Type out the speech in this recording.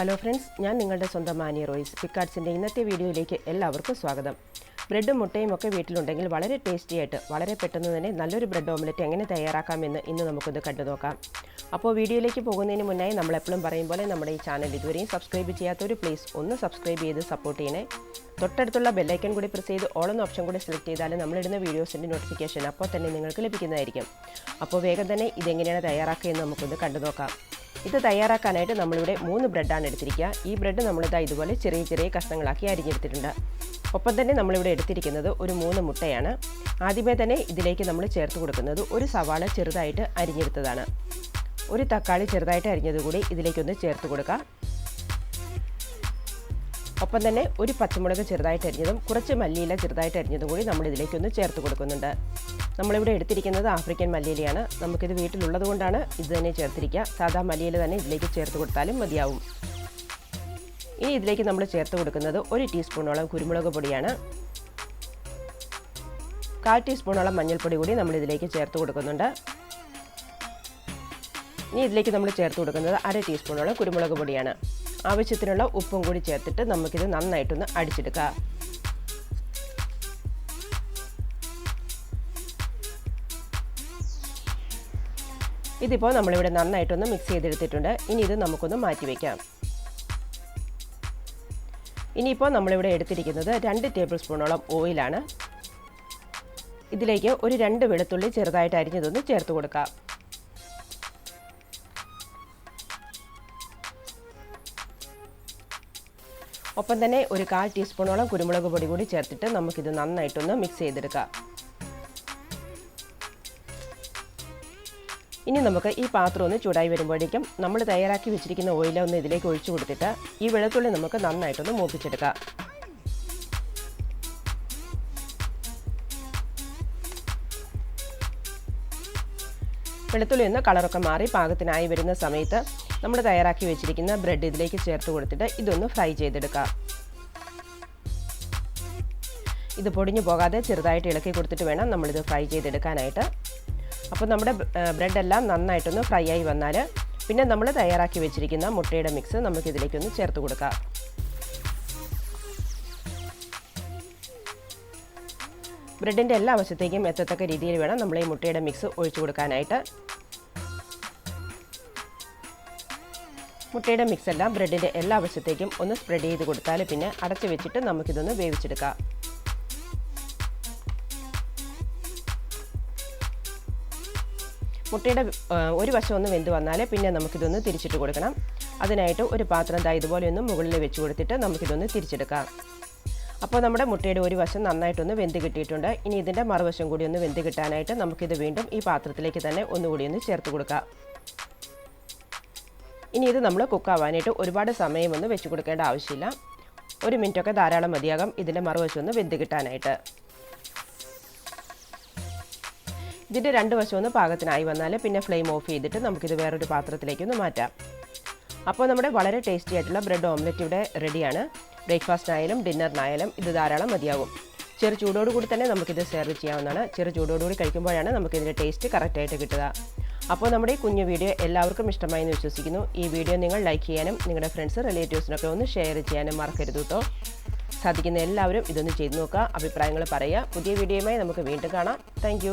Hello friends, ഞാൻ നിങ്ങളുടെ സ്വന്തം മാനി റോയ്സ്. പിക്കാർട്സിൻ്റെ ഇന്നത്തെ വീഡിയോയിലേക്ക് എല്ലാവർക്കും സ്വാഗതം. ബ്രെഡും മുട്ടയും ഒക്കെ വീട്ടിലുണ്ടെങ്കിൽ വളരെ ടേസ്റ്റി ആയിട്ട് വളരെ പെട്ടെന്ന് തന്നെ നല്ലൊരു ബ്രെഡ് ഓംലെറ്റ് എങ്ങനെ തയ്യാറാക്കാമെന്ന് ഇന്ന് നമുക്കൊന്ന് കണ്ടു നോക്കാം. അപ്പോൾ വീഡിയോയിലേക്ക് പോകുന്നതിന് മുന്നായി നമ്മളെപ്പോഴും പറയും പോലെ നമ്മുടെ ഈ ചാനൽ ഇതുവരെയും സബ്സ്ക്രൈബ് ചെയ്യാത്തവർ പ്ലീസ് ഒന്ന് സബ്സ്ക്രൈബ് ചെയ്ത് സപ്പോർട്ട് ചെയ്യണേ. തൊട്ടടുത്തുള്ള ബെല്ലൈക്കൺ കൂടി പ്രസ് ചെയ്ത് ഓൾ എന്ന ഓപ്ഷൻ കൂടി സെലക്ട് ചെയ്താൽ നമ്മളിടുന്ന വീഡിയോസിൻ്റെ നോട്ടിഫിക്കേഷൻ അപ്പോൾ തന്നെ നിങ്ങൾക്ക് ലഭിക്കുന്നതായിരിക്കും. അപ്പോൾ വേഗം തന്നെ ഇതെങ്ങനെയാണ് തയ്യാറാക്കുക എന്ന് നമുക്കൊന്ന് കണ്ടു നോക്കാം. ഇത് തയ്യാറാക്കാനായിട്ട് നമ്മളിവിടെ 3 ബ്രെഡാണ് എടുത്തിരിക്കുക. ഈ ബ്രെഡ് നമ്മളിതാ ഇതുപോലെ ചെറിയ ചെറിയ കഷ്ണങ്ങളാക്കി അരിഞ്ഞെടുത്തിട്ടുണ്ട്. ഒപ്പം തന്നെ നമ്മളിവിടെ എടുത്തിരിക്കുന്നത് ഒരു 3 മുട്ടയാണ്. ആദ്യമേ തന്നെ ഇതിലേക്ക് നമ്മൾ ചേർത്ത് കൊടുക്കുന്നത് ഒരു സവാള ചെറുതായിട്ട് അരിഞ്ഞെടുത്തതാണ്. ഒരു തക്കാളി ചെറുതായിട്ട് അരിഞ്ഞത് കൂടി ഇതിലേക്കൊന്ന് ചേർത്ത് കൊടുക്കാം. ഒപ്പം തന്നെ ഒരു പച്ചമുളക് ചെറുതായിട്ട് അരിഞ്ഞതും കുറച്ച് മല്ലിയില ചെറുതായിട്ട് അരിഞ്ഞതും കൂടി നമ്മൾ ഇതിലേക്കൊന്ന് ചേർത്ത് കൊടുക്കുന്നുണ്ട്. നമ്മളിവിടെ എടുത്തിരിക്കുന്നത് ആഫ്രിക്കൻ മല്ലിയിലയാണ്. നമുക്കിത് വീട്ടിലുള്ളത് കൊണ്ടാണ് ഇത് തന്നെ ചേർത്തിരിക്കുക. സാധാ മല്ലിയില തന്നെ ഇതിലേക്ക് ചേർത്ത് കൊടുത്താലും മതിയാവും. ഇനി ഇതിലേക്ക് നമ്മൾ ചേർത്ത് കൊടുക്കുന്നത് 1 ടീസ്പൂണോളം കുരുമുളക് പൊടിയാണ്. 1/4 ടീസ്പൂണോളം മഞ്ഞൾപ്പൊടി കൂടി നമ്മൾ ഇതിലേക്ക് ചേർത്ത് കൊടുക്കുന്നുണ്ട്. ഇനി ഇതിലേക്ക് നമ്മൾ ചേർത്ത് കൊടുക്കുന്നത് 1/2 ടീസ്പൂണോളം കുരുമുളക് പൊടിയാണ്. ആവശ്യത്തിനുള്ള ഉപ്പും കൂടി ചേർത്തിട്ട് നമുക്കിത് നന്നായിട്ടൊന്ന് അടിച്ചെടുക്കാം. ഇതിപ്പോൾ നമ്മളിവിടെ നന്നായിട്ടൊന്ന് മിക്സ് ചെയ്തെടുത്തിട്ടുണ്ട്. ഇനി ഇത് നമുക്കൊന്ന് മാറ്റി വയ്ക്കാം. ഇനിയിപ്പോൾ നമ്മളിവിടെ എടുത്തിരിക്കുന്നത് 2 ടേബിൾ സ്പൂണോളം ഓയിലാണ്. ഇതിലേക്ക് ഒരു 2 വെളുത്തുള്ളി ചെറുതായിട്ട് അരിഞ്ഞതൊന്ന് ചേർത്ത് കൊടുക്കാം. ഒപ്പം തന്നെ ഒരു 1/4 ടീസ്പൂണോളം കുരുമുളക് പൊടി കൂടി ചേർത്തിട്ട് നമുക്കിത് നന്നായിട്ടൊന്ന് മിക്സ് ചെയ്തെടുക്കാം. ഇനി നമുക്ക് ഈ പാത്രം ഒന്ന് ചൂടായി വരുമ്പോഴേക്കും നമ്മൾ തയ്യാറാക്കി വെച്ചിരിക്കുന്ന ഓയിലൊന്ന് ഇതിലേക്ക് ഒഴിച്ചു കൊടുത്തിട്ട് ഈ വെളുത്തുള്ളി നമുക്ക് നന്നായിട്ടൊന്ന് മൂപ്പിച്ചെടുക്കാം. വെളുത്തുള്ളി ഒന്ന് കളറൊക്കെ മാറി പാകത്തിനായി വരുന്ന സമയത്ത് നമ്മൾ തയ്യാറാക്കി വെച്ചിരിക്കുന്ന ബ്രെഡ് ഇതിലേക്ക് ചേർത്ത് കൊടുത്തിട്ട് ഇതൊന്ന് ഫ്രൈ ചെയ്തെടുക്കാം. ഇത് പൊടിഞ്ഞു പോകാതെ ചെറുതായിട്ട് ഇളക്കി കൊടുത്തിട്ട് വേണം നമ്മളിത് ഫ്രൈ ചെയ്തെടുക്കാനായിട്ട്. അപ്പോൾ നമ്മുടെ ബ്രെഡെല്ലാം നന്നായിട്ടൊന്ന് ഫ്രൈ ആയി വന്നാൽ പിന്നെ നമ്മൾ തയ്യാറാക്കി വെച്ചിരിക്കുന്ന മുട്ടയുടെ മിക്സ് നമുക്കിതിലേക്കൊന്ന് ചേർത്ത് കൊടുക്കാം. ബ്രെഡിൻ്റെ എല്ലാ വശത്തേക്കും എത്തത്തക്ക രീതിയിൽ വേണം നമ്മൾ ഈ മുട്ടയുടെ മിക്സ് ഒഴിച്ചു കൊടുക്കാനായിട്ട്. മുട്ടയുടെ മിക്സ് എല്ലാം ബ്രെഡിൻ്റെ എല്ലാ വശത്തേക്കും ഒന്ന് സ്പ്രെഡ് ചെയ്ത് കൊടുത്താൽ പിന്നെ അടച്ചു വെച്ചിട്ട് നമുക്കിതൊന്ന് വേവിച്ചെടുക്കാം. മുട്ടയുടെ ഒരു വശം ഒന്ന് വെന്ത് വന്നാൽ പിന്നെ നമുക്കിതൊന്ന് തിരിച്ചിട്ട് കൊടുക്കണം. അതിനായിട്ട് ഒരു പാത്രം ഇതുപോലെ ഒന്ന് മുകളിൽ വെച്ച് കൊടുത്തിട്ട് നമുക്കിതൊന്ന് തിരിച്ചെടുക്കാം. അപ്പോൾ നമ്മുടെ മുട്ടയുടെ ഒരു വശം നന്നായിട്ടൊന്ന് വെന്ത് കിട്ടിയിട്ടുണ്ട്. ഇനി ഇതിൻ്റെ മറുവശം കൂടി ഒന്ന് വെന്ത് കിട്ടാനായിട്ട് നമുക്കിത് വീണ്ടും ഈ പാത്രത്തിലേക്ക് തന്നെ ഒന്നുകൂടി ഒന്ന് ചേർത്ത് കൊടുക്കാം. ഇനി ഇത് നമ്മൾ കുക്കാവാനായിട്ട് ഒരുപാട് സമയമൊന്നും വെച്ച് കൊടുക്കേണ്ട ആവശ്യമില്ല. 1 മിനിറ്റൊക്കെ ധാരാളം മതിയാകും ഇതിൻ്റെ മറുവശം ഒന്ന് വെന്ത് കിട്ടാനായിട്ട്. ഇതിൻ്റെ 2 വശം ഒന്ന് പാകത്തിനായി വന്നാൽ പിന്നെ ഫ്ലെയിം ഓഫ് ചെയ്തിട്ട് നമുക്കിത് വേറൊരു പാത്രത്തിലേക്കൊന്ന് മാറ്റാം. അപ്പോൾ നമ്മുടെ വളരെ ടേസ്റ്റി ആയിട്ടുള്ള ബ്രെഡ് ഓംലെറ്റ് ഇവിടെ റെഡിയാണ്. ബ്രേക്ക്ഫാസ്റ്റിനായാലും ഡിന്നറിനായാലും ഇത് ധാരാളം മതിയാകും. ചെറു ചൂടോടുകൂടി തന്നെ നമുക്കിത് സെർവ് ചെയ്യാവുന്നതാണ്. ചെറു ചൂടോടുകൂടി കഴിക്കുമ്പോഴാണ് നമുക്കിതിൻ്റെ ടേസ്റ്റ് കറക്റ്റായിട്ട് കിട്ടുക. അപ്പോൾ നമ്മുടെ ഈ കുഞ്ഞു വീഡിയോ എല്ലാവർക്കും ഇഷ്ടമായി എന്ന് വിശ്വസിക്കുന്നു. ഈ വീഡിയോ നിങ്ങൾ ലൈക്ക് ചെയ്യാനും നിങ്ങളുടെ ഫ്രണ്ട്സ് റിലേറ്റീവ്സിനൊക്കെ ഒന്ന് ഷെയർ ചെയ്യാനും മറക്കരുത് കേട്ടോ. സാധിക്കുന്ന എല്ലാവരും ഇതൊന്ന് ചെയ്ത് നോക്കുക, അഭിപ്രായങ്ങൾ പറയുക. പുതിയ വീഡിയോയുമായി നമുക്ക് വീണ്ടും കാണാം. താങ്ക്